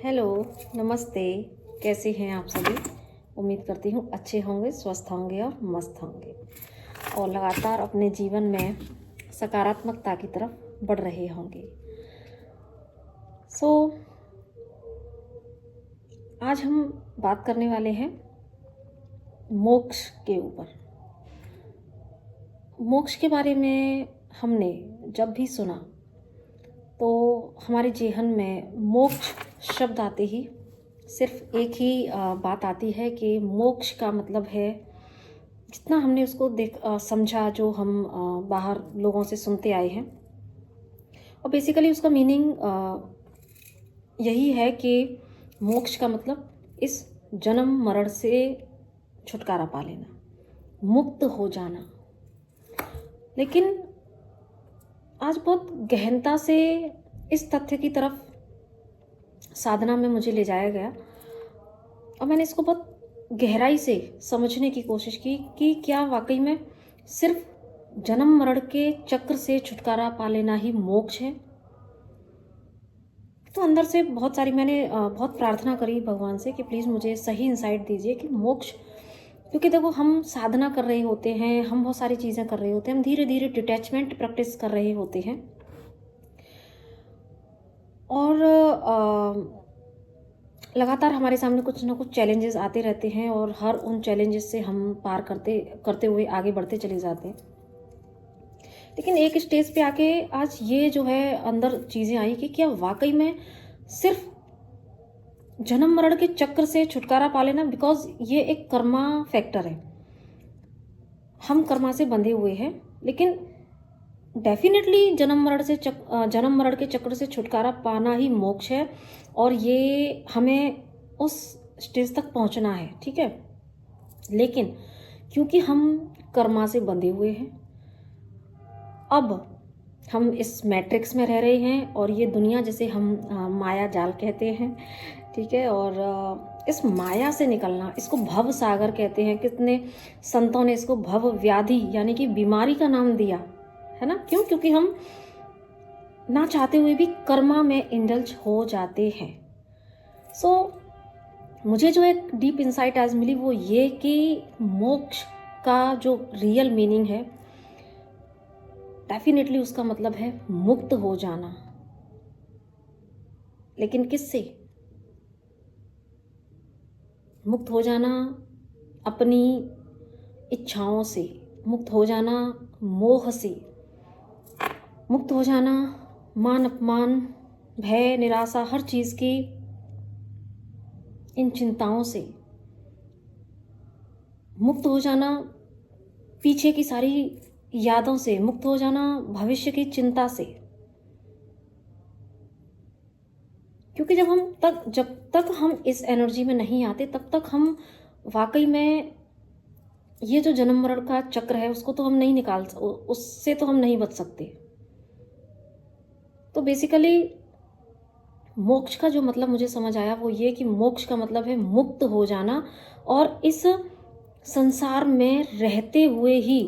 Hello, नमस्ते। कैसे हैं आप सभी? उम्मीद करती हूँ अच्छे होंगे, स्वस्थ होंगे और मस्त होंगे और लगातार अपने जीवन में सकारात्मकता की तरफ बढ़ रहे होंगे। आज हम बात करने वाले हैं मोक्ष के ऊपर। मोक्ष के बारे में हमने जब भी सुना तो हमारे जेहन में मोक्ष शब्द आते ही सिर्फ एक ही बात आती है कि मोक्ष का मतलब है, जितना हमने उसको समझा, जो हम बाहर लोगों से सुनते आए हैं। और बेसिकली उसका मीनिंग यही है कि मोक्ष का मतलब इस जन्म मरण से छुटकारा पा लेना, मुक्त हो जाना। लेकिन आज बहुत गहनता से इस तथ्य की तरफ साधना में मुझे ले जाया गया और मैंने इसको बहुत गहराई से समझने की कोशिश की कि क्या वाकई में सिर्फ जन्म मरण के चक्र से छुटकारा पा लेना ही मोक्ष है। तो अंदर से मैंने बहुत प्रार्थना करी भगवान से कि प्लीज़ मुझे सही इंसाइट दीजिए कि मोक्ष, क्योंकि देखो हम साधना कर रहे होते हैं, हम बहुत सारी चीज़ें कर रहे होते हैं, हम धीरे धीरे डिटैचमेंट प्रैक्टिस कर रहे होते हैं और लगातार हमारे सामने कुछ ना कुछ चैलेंजेस आते रहते हैं और हर उन चैलेंजेस से हम पार करते हुए आगे बढ़ते चले जाते हैं। लेकिन एक स्टेज पे आके आज ये जो है अंदर चीज़ें आई कि क्या वाकई में सिर्फ जन्म मरण के चक्र से छुटकारा पा लेना, बिकॉज ये एक कर्मा फैक्टर है, हम कर्मा से बंधे हुए हैं। लेकिन डेफिनेटली जन्म मरण के चक्र से छुटकारा पाना ही मोक्ष है और ये हमें उस स्टेज तक पहुंचना है, ठीक है। लेकिन क्योंकि हम कर्मा से बंधे हुए हैं, अब हम इस मैट्रिक्स में रह रहे हैं और ये दुनिया जिसे हम माया जाल कहते हैं, ठीक है। और इस माया से निकलना, इसको भव सागर कहते हैं। कितने संतों ने इसको भव व्याधि यानी कि बीमारी का नाम दिया है ना। क्यों? क्योंकि हम ना चाहते हुए भी कर्मा में इंडल्ज हो जाते हैं। मुझे जो एक डीप इंसाइट आज मिली वो ये कि मोक्ष का जो रियल मीनिंग है, डेफिनेटली उसका मतलब है मुक्त हो जाना। लेकिन किससे मुक्त हो जाना? अपनी इच्छाओं से मुक्त हो जाना, मोह से मुक्त हो जाना, मान अपमान, भय, निराशा, हर चीज़ की इन चिंताओं से मुक्त हो जाना, पीछे की सारी यादों से मुक्त हो जाना, भविष्य की चिंता से। क्योंकि जब तक हम इस एनर्जी में नहीं आते तब तक हम वाकई में ये जो जन्म मरण का चक्र है उसको तो हम नहीं उससे तो हम नहीं बच सकते। तो बेसिकली मोक्ष का जो मतलब मुझे समझ आया वो ये कि मोक्ष का मतलब है मुक्त हो जाना और इस संसार में रहते हुए ही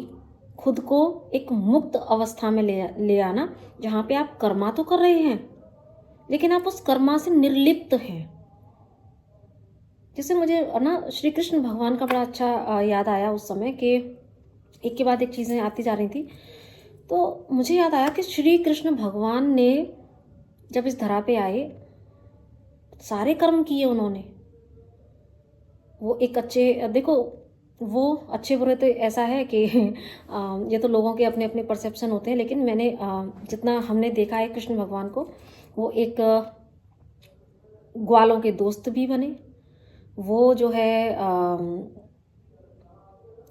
खुद को एक मुक्त अवस्था में ले आना, जहाँ पे आप कर्मा तो कर रहे हैं लेकिन आप उस कर्मा से निर्लिप्त हैं। जैसे मुझे ना श्री कृष्ण भगवान का बड़ा अच्छा याद आया उस समय कि एक के बाद एक चीज़ें आती जा रही थी। तो मुझे याद आया कि श्री कृष्ण भगवान ने जब इस धरा पे आए, सारे कर्म किए उन्होंने। वो एक वो अच्छे बुरे तो ऐसा है कि ये तो लोगों के अपने अपने परसेप्शन होते हैं, लेकिन मैंने जितना हमने देखा है कृष्ण भगवान को, वो एक ग्वालों के दोस्त भी बने, वो जो है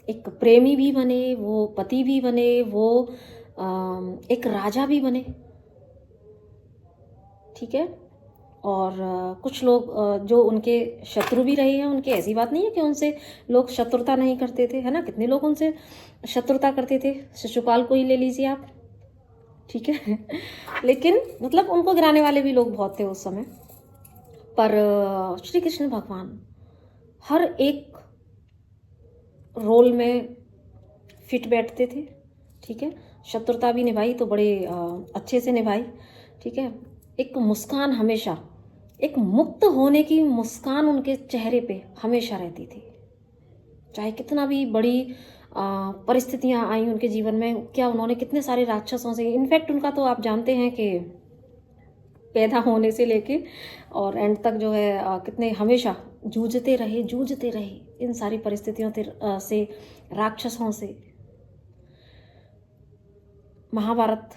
एक प्रेमी भी बने, वो पति भी बने, वो एक राजा भी बने, ठीक है। और कुछ लोग जो उनके शत्रु भी रहे हैं, उनके ऐसी बात नहीं है कि उनसे लोग शत्रुता नहीं करते थे, है ना। कितने लोग उनसे शत्रुता करते थे, शिशुपाल को ही ले लीजिए आप, ठीक है। लेकिन मतलब उनको गिराने वाले भी लोग बहुत थे उस समय। पर श्री कृष्ण भगवान हर एक रोल में फिट बैठते थे, ठीक है। शत्रुता भी निभाई तो बड़े अच्छे से निभाई, ठीक है। एक मुस्कान हमेशा एक मुक्त होने की मुस्कान उनके चेहरे पे हमेशा रहती थी। चाहे कितना भी बड़ी परिस्थितियां आई उनके जीवन में, क्या उन्होंने कितने सारे राक्षसों से, इनफैक्ट उनका तो आप जानते हैं कि पैदा होने से लेके और एंड तक जो है कितने हमेशा जूझते रहे इन सारी परिस्थितियों से, राक्षसों से। महाभारत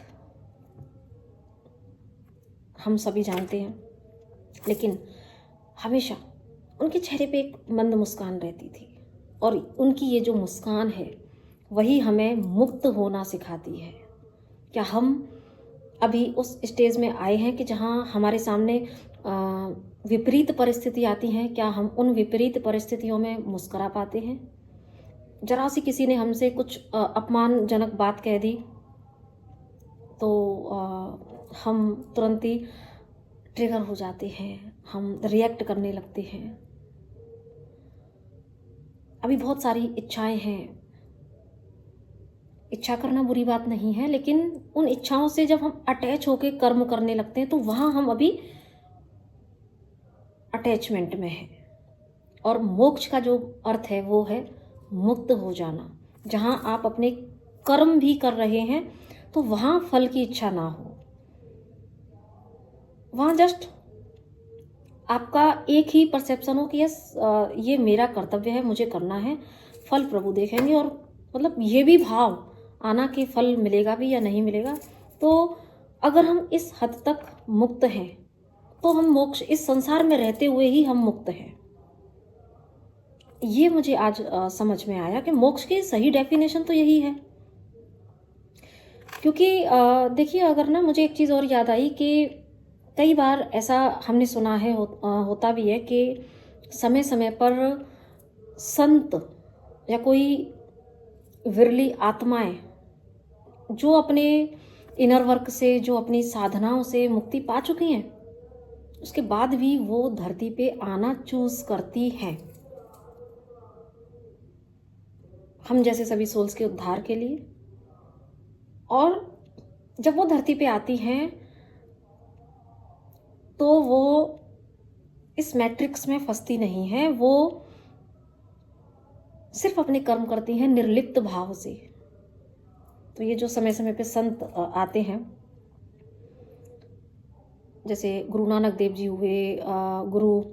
हम सभी जानते हैं, लेकिन हमेशा उनके चेहरे पे एक मंद मुस्कान रहती थी, और उनकी ये जो मुस्कान है वही हमें मुक्त होना सिखाती है। क्या हम अभी उस स्टेज में आए हैं कि जहाँ हमारे सामने विपरीत परिस्थिति आती हैं, क्या हम उन विपरीत परिस्थितियों में मुस्कुरा पाते हैं? जरा सी किसी ने हमसे कुछ अपमानजनक बात कह दी तो हम तुरंत ही ट्रिगर हो जाते हैं, हम रिएक्ट करने लगते हैं। अभी बहुत सारी इच्छाएं हैं, इच्छा करना बुरी बात नहीं है, लेकिन उन इच्छाओं से जब हम अटैच होके कर्म करने लगते हैं तो वहाँ हम अभी अटैचमेंट में हैं। और मोक्ष का जो अर्थ है वो है मुक्त हो जाना। जहाँ आप अपने कर्म भी कर रहे हैं तो वहाँ फल की इच्छा ना हो, वहाँ जस्ट आपका एक ही परसेप्शन हो कि यस ये मेरा कर्तव्य है, मुझे करना है, फल प्रभु देखेंगे। और मतलब ये भी भाव आना कि फल मिलेगा भी या नहीं मिलेगा। तो अगर हम इस हद तक मुक्त हैं तो हम मोक्ष, इस संसार में रहते हुए ही हम मुक्त हैं। ये मुझे आज समझ में आया कि मोक्ष की सही डेफिनेशन तो यही है। क्योंकि देखिए, अगर ना, मुझे एक चीज़ और याद आई कि कई बार ऐसा हमने सुना है, होता भी है कि समय समय पर संत या कोई विरली आत्माएं जो अपने इनर वर्क से, जो अपनी साधनाओं से मुक्ति पा चुकी हैं, उसके बाद भी वो धरती पे आना चूज करती हैं, हम जैसे सभी सोल्स के उद्धार के लिए। और जब वो धरती पे आती हैं तो वो इस मैट्रिक्स में फंसती नहीं है, वो सिर्फ अपने कर्म करती हैं निर्लिप्त भाव से। तो ये जो समय समय पे संत आते हैं, जैसे गुरु नानक देव जी हुए, गुरु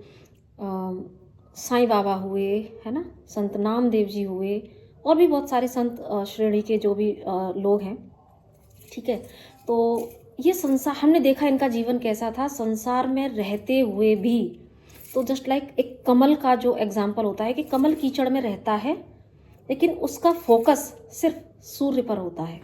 साईं बाबा हुए, है ना, संत नामदेव जी हुए, और भी बहुत सारे संत श्रेणी के जो भी लोग हैं, ठीक है। तो ये संसार, हमने देखा इनका जीवन कैसा था संसार में रहते हुए भी। तो जस्ट लाइक एक कमल का जो एग्जाम्पल होता है कि कमल कीचड़ में रहता है लेकिन उसका फोकस सिर्फ सूर्य पर होता है।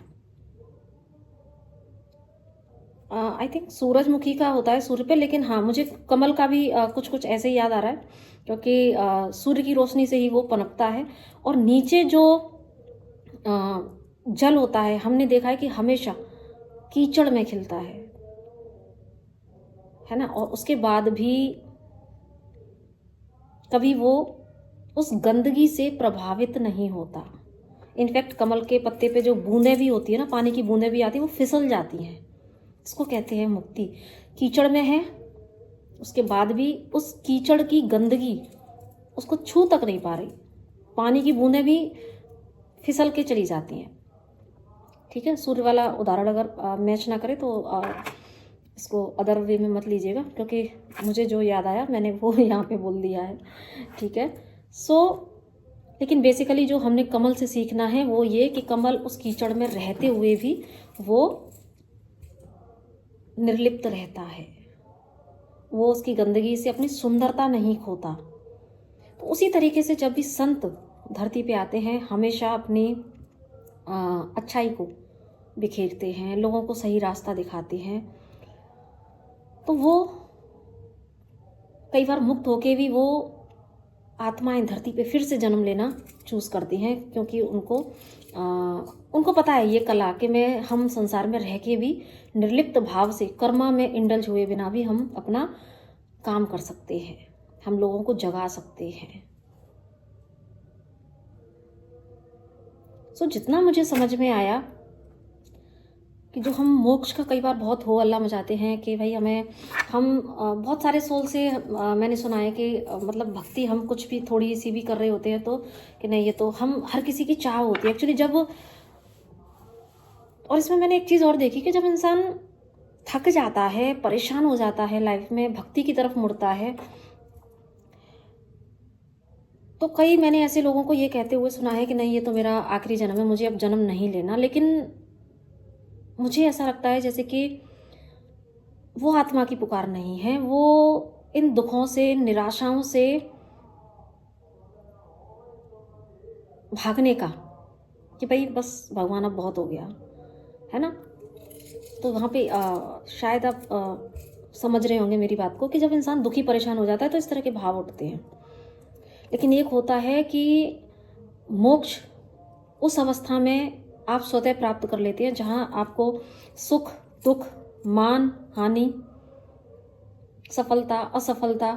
आई थिंक सूरजमुखी का होता है सूर्य पे, लेकिन हाँ, मुझे कमल का भी कुछ कुछ ऐसे ही याद आ रहा है, क्योंकि सूर्य की रोशनी से ही वो पनपता है। और नीचे जो जल होता है, हमने देखा है कि हमेशा कीचड़ में खिलता है ना, और उसके बाद भी कभी वो उस गंदगी से प्रभावित नहीं होता। इनफैक्ट कमल के पत्ते पे जो बूंदें भी होती है ना, पानी की बूंदें भी आती है, वो फिसल जाती हैं। इसको कहते हैं मुक्ति। कीचड़ में है, उसके बाद भी उस कीचड़ की गंदगी उसको छू तक नहीं पा रही, पानी की बूंदें भी फिसल के चली जाती हैं। ठीक है, सूर्य वाला उदाहरण अगर मैच ना करे तो इसको अदर वे में मत लीजिएगा, क्योंकि मुझे जो याद आया मैंने वो यहाँ पे बोल दिया है। ठीक है, लेकिन बेसिकली जो हमने कमल से सीखना है वो ये कि कमल उस कीचड़ में रहते हुए भी वो निर्लिप्त रहता है, वो उसकी गंदगी से अपनी सुंदरता नहीं खोता। तो उसी तरीके से जब भी संत धरती पे आते हैं, हमेशा अपनी अच्छाई को बिखेरते हैं, लोगों को सही रास्ता दिखाते हैं। तो वो कई बार मुक्त होके भी वो आत्माएं धरती पे फिर से जन्म लेना चूज करती हैं, क्योंकि उनको पता है ये कला कि हम संसार में रह के भी निर्लिप्त भाव से, कर्मा में इंडल्ज हुए बिना भी हम अपना काम कर सकते हैं, हम लोगों को जगा सकते हैं। जितना मुझे समझ में आया, कि जो हम मोक्ष का कई बार बहुत हो अल्लाह मचाते हैं कि भाई हम बहुत सारे सोल से मैंने सुना है कि मतलब भक्ति हम कुछ भी थोड़ी सी भी कर रहे होते हैं तो कि नहीं, ये तो हम हर किसी की चाह होती है एक्चुअली जब। और इसमें मैंने एक चीज़ और देखी कि जब इंसान थक जाता है, परेशान हो जाता है, लाइफ में भक्ति की तरफ मुड़ता है, तो कई मैंने ऐसे लोगों को ये कहते हुए सुना है कि नहीं, ये तो मेरा आखिरी जन्म है, मुझे अब जन्म नहीं लेना। लेकिन मुझे ऐसा लगता है जैसे कि वो आत्मा की पुकार नहीं है, वो इन दुखों से, निराशाओं से भागने का, कि भाई बस भगवान अब बहुत हो गया है ना। तो वहाँ पे शायद आप समझ रहे होंगे मेरी बात को कि जब इंसान दुखी परेशान हो जाता है तो इस तरह के भाव उठते हैं। लेकिन एक होता है कि मोक्ष उस अवस्था में आप स्वतः प्राप्त कर लेते हैं जहाँ आपको सुख दुख, मान हानि, सफलता असफलता,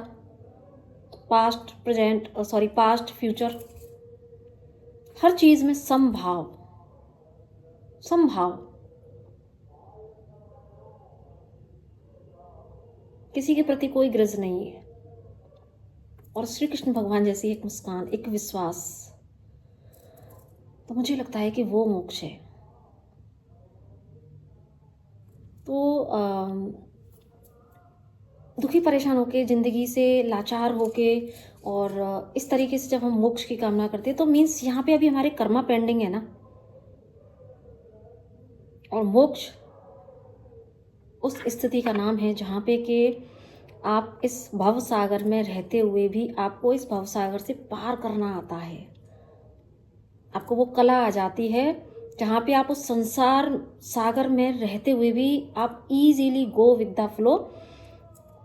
पास्ट फ्यूचर, हर चीज़ में समभाव किसी के प्रति कोई ग्रज नहीं है। और श्री कृष्ण भगवान जैसी एक मुस्कान, एक विश्वास, तो मुझे लगता है कि वो मोक्ष है। तो दुखी परेशान होके, ज़िंदगी से लाचार होके और इस तरीके से जब हम मोक्ष की कामना करते हैं तो मीन्स यहाँ पे अभी हमारे कर्मा पेंडिंग है ना। और मोक्ष उस स्थिति का नाम है जहाँ पे कि आप इस भव सागर में रहते हुए भी आपको इस भव सागर से पार करना आता है। आपको वो कला आ जाती है जहाँ पे आप उस संसार सागर में रहते हुए भी आप easily go with the flow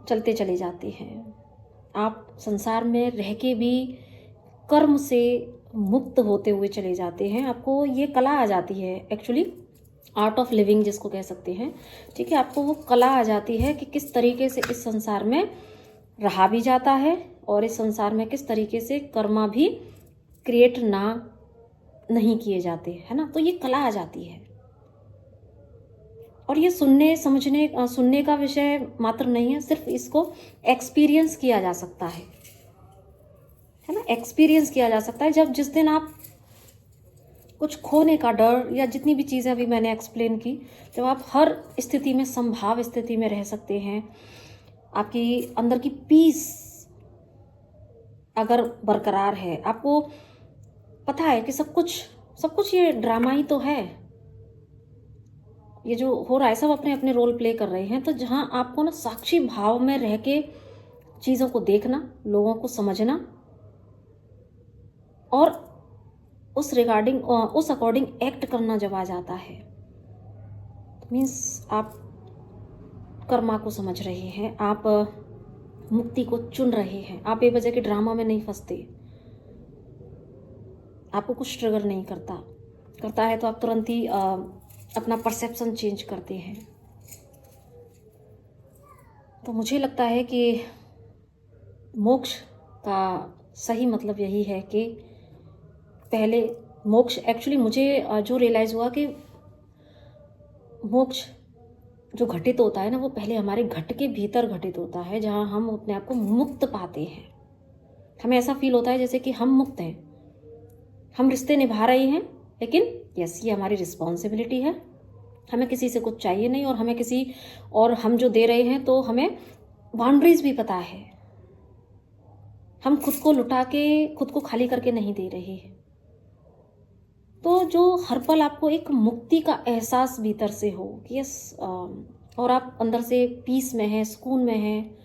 चलते चले जाते हैं। आप संसार में रह के भी कर्म से मुक्त होते हुए चले जाते हैं। आपको ये कला आ जाती है, एक्चुअली आर्ट ऑफ लिविंग जिसको कह सकते हैं, ठीक है। आपको वो कला आ जाती है कि किस तरीके से इस संसार में रहा भी जाता है और इस संसार में किस तरीके से कर्मा भी क्रिएट नहीं किए जाते, है ना। तो ये कला आ जाती है। और ये सुनने का विषय मात्र नहीं है, सिर्फ इसको एक्सपीरियंस किया जा सकता है ना। एक्सपीरियंस किया जा सकता है जिस दिन आप कुछ खोने का डर या जितनी भी चीज़ें अभी मैंने एक्सप्लेन की, जब आप हर स्थिति में संभाव स्थिति में रह सकते हैं, आपकी अंदर की पीस अगर बरकरार है, आपको पता है कि सब कुछ ये ड्रामा ही तो है, ये जो हो रहा है सब अपने अपने रोल प्ले कर रहे हैं। तो जहाँ आपको ना साक्षी भाव में रह के चीज़ों को देखना, लोगों को समझना और उस अकॉर्डिंग एक्ट करना जब आ जाता है, तो मीन्स आप कर्मा को समझ रहे हैं, आप मुक्ति को चुन रहे हैं, आप बेवजह के ड्रामा में नहीं फंसते। आपको कुछ ट्रिगर नहीं करता है तो आप तुरंत ही अपना परसेप्शन चेंज करते हैं। तो मुझे लगता है कि मोक्ष का सही मतलब यही है कि पहले मोक्ष, एक्चुअली मुझे जो रियलाइज़ हुआ कि मोक्ष जो घटित होता है ना, वो पहले हमारे घट के भीतर घटित होता है, जहाँ हम अपने आप को मुक्त पाते हैं। हमें ऐसा फील होता है जैसे कि हम मुक्त हैं, हम रिश्ते निभा रहे हैं, लेकिन यस, ये हमारी रिस्पॉन्सिबिलिटी है, हमें किसी से कुछ चाहिए नहीं और हम जो दे रहे हैं तो हमें बाउंड्रीज भी पता है, हम खुद को लुटा के खुद को खाली करके नहीं दे रहे। तो जो हर पल आपको एक मुक्ति का एहसास भीतर से हो कि यस, और आप अंदर से पीस में हैं, सुकून में हैं,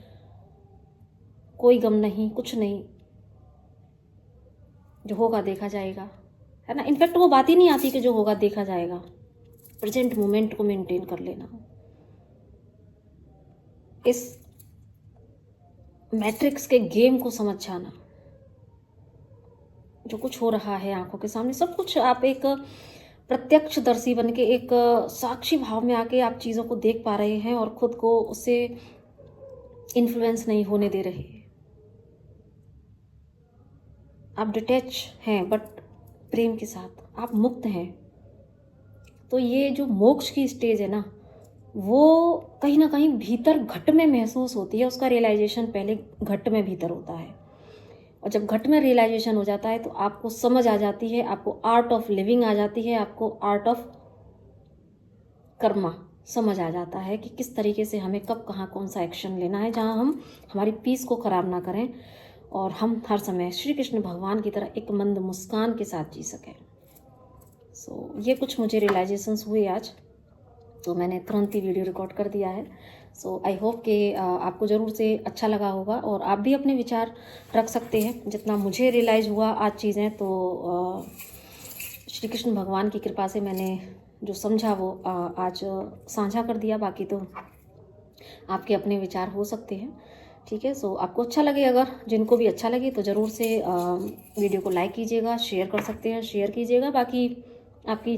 कोई गम नहीं, कुछ नहीं, जो होगा देखा जाएगा, है ना। इनफैक्ट वो बात ही नहीं आती कि जो होगा देखा जाएगा, प्रेजेंट मोमेंट को मेंटेन कर लेना, इस मैट्रिक्स के गेम को समझ जाना, जो कुछ हो रहा है आंखों के सामने सब कुछ आप एक प्रत्यक्षदर्शी बन के, एक साक्षी भाव में आके आप चीज़ों को देख पा रहे हैं और खुद को उससे इन्फ्लुएंस नहीं होने दे रहे। आप डिटैच हैं बट प्रेम के साथ, आप मुक्त हैं। तो ये जो मोक्ष की स्टेज है ना, वो कहीं ना कहीं भीतर घट में महसूस होती है। उसका रियलाइजेशन पहले घट में भीतर होता है, और जब घट में रियलाइजेशन हो जाता है तो आपको समझ आ जाती है, आपको आर्ट ऑफ लिविंग आ जाती है, आपको आर्ट ऑफ कर्मा समझ आ जाता है कि किस तरीके से हमें कब कहाँ कौन सा एक्शन लेना है, जहाँ हम हमारी पीस को ख़राब ना करें और हम हर समय श्री कृष्ण भगवान की तरह एक मंद मुस्कान के साथ जी सकें। सो ये कुछ मुझे रियलाइजेशंस हुए आज, तो मैंने तुरंत ही वीडियो रिकॉर्ड कर दिया है। सो आई होप कि आपको ज़रूर से अच्छा लगा होगा, और आप भी अपने विचार रख सकते हैं। जितना मुझे रियलाइज़ हुआ आज चीज़ें, तो श्री कृष्ण भगवान की कृपा से मैंने जो समझा वो आज साझा कर दिया। बाकी तो आपके अपने विचार हो सकते हैं, ठीक है। सो आपको अच्छा लगे, अगर जिनको भी अच्छा लगे तो ज़रूर से वीडियो को लाइक कीजिएगा, शेयर कर सकते हैं, शेयर कीजिएगा। बाकी आपकी